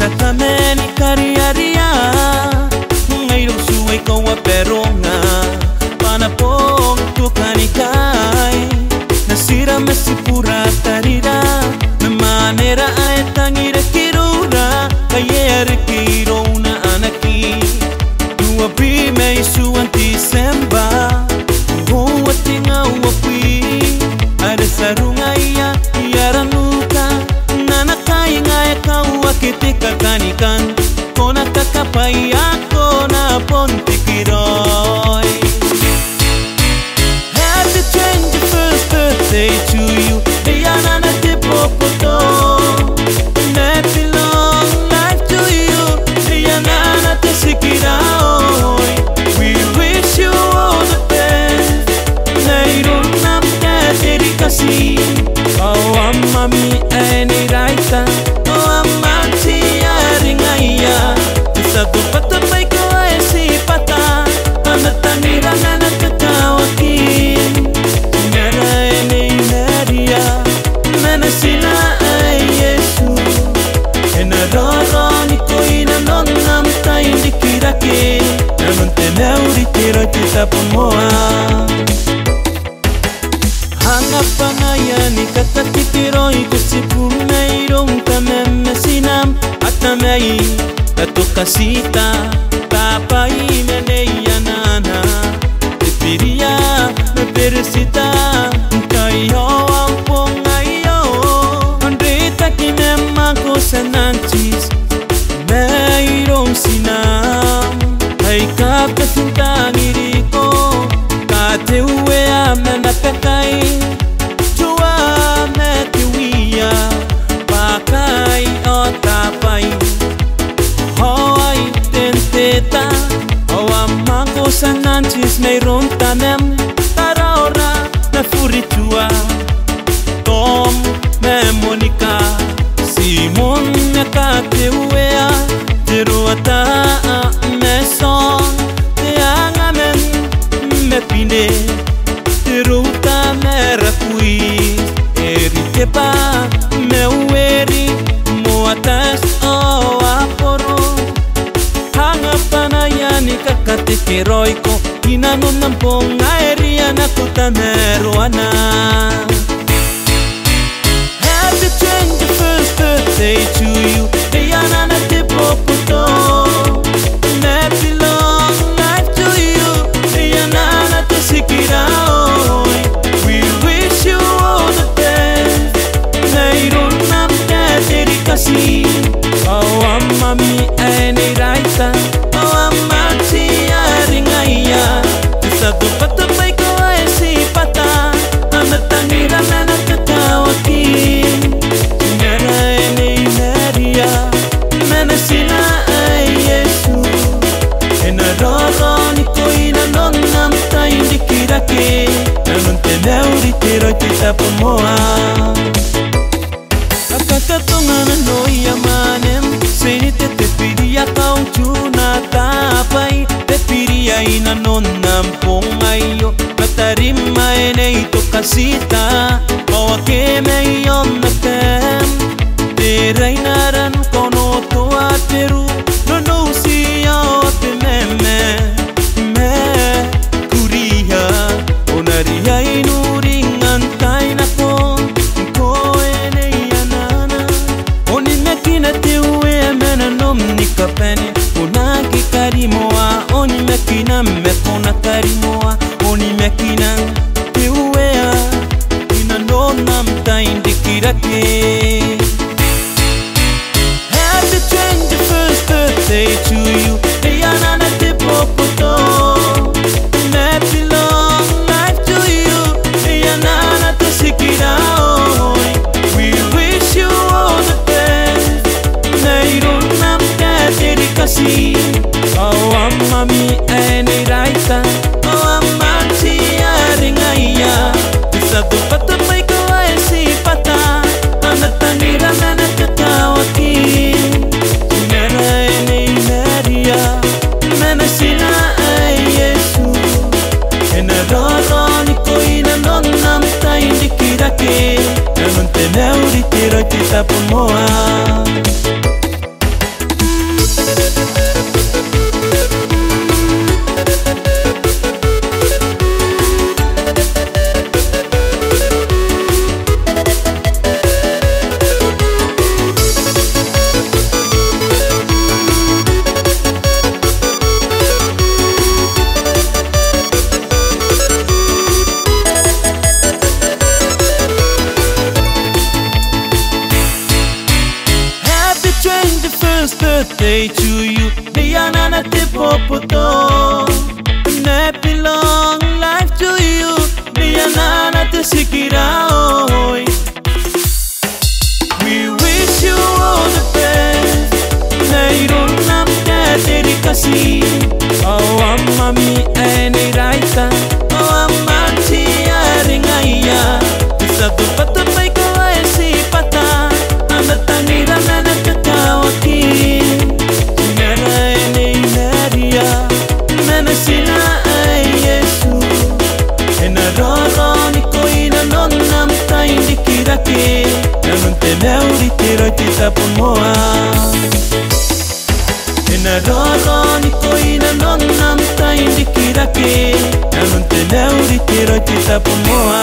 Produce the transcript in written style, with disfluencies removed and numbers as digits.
Sakameni kariaria Ngairo suai kawa peronga Panapong tukanikai Nasira masipura tarira Manera ay tangira kirura Kaya rekiro na anaki Dua bime isuan Disemba Uwa tinga uwapwi Ada sarunga iya Iaranuka Nanakai ngaya kawa kitika kanikan Kona kakapai ako na pontikiroi Happy 21st birthday to you Anaana te popoto Happy long life to you Anaana te sikiraoi We wish you all the best Nairo nam te dedikasi Oh amami eni raita Oh amanti aringaya Satu pata baik ko ay sipata Anatanira na nakakawakin Nara eni naria Sina ay Yesu Enaroro ni ko inanonam ta indikirake Namun tenauri tiro kita pemoa Hangat pangaya ni kakatitiro Ikasipuna irong kameme sinam Atamai katukasita Tapai menei Anaana Tepiria meperesita Kayo ang Ako sa nantis Mayroong sinam Ay kapasintang iriko Kate uwe amen nakakay Chua metiwia Pakay o tapay Hoy tenteta Awam ako sa nantis Mayroong tanem Taraora na furitua Tom memonika Simon nakatewea Teruata meson Teangamen mepine Teruta merakuis Eritepa meueri Muatas o aporo Hangapanayani kakatekeroiko Inanon nampong aeria nakutameroana Happy 21st birthday to you Anaana te popoto Happy long life to you Anaana te sikiraoi We wish you all the best Nairo nam te dedikasi Oh amami eni raita Oh amanti aringaya Satu pata baik ko ay sipata Anatangira na nakakawakin Nara eni naria Menasina ay Yesu Enaroro ni ko inanonam ta indikirake Namun tenauri tiro kita pemoa Akakatongan no yamanem Seni te piria kau chuna tapai Te piria inanonam pongayo Matarima ene ito kasita Kawakeme yon nakem Terainaran kono toa teru Nono siya te meme Me kuriha Onaria inuringan tay nako Ko ene Anaana Oni mekina te ue menanom nikapene Unagi karimoa Oni mekina mekona karimoa Oni mekina te uea Inanonam ta indikirake Happy 21st birthday to you Anaana te popoto Happy long life to you Anaana te sikiraoi We wish you all the best Nairo nam te dedikasi Oh amami eni raita Oh amanti aringaya Satu pata baik ko ay sipata Anatangira na nakakawakin Nara eni naria Menasina ay Yesu Enaroro ni ko inanonam ta indikirake Namun tenauri tiro kita pemoa first birthday to you. The Anaana te popoto. An happy long life to you. The Anaana te sikiraoi. We wish you all the best. Nairong nam te dedikasi. Oh amami eni raita. Oh amati aringaya. Satu patu pai ko esi pata. Amatangira nana kakawaki. Sinara eni naria. Nana sina ay Yesu. Ena roro ni ko ina non nam ta indikirake. Nanun te neuri tiro tita pomoa. Ena roro ni ko ina non nam ta indikirake. Nanun te neuri tiro tita pomoa.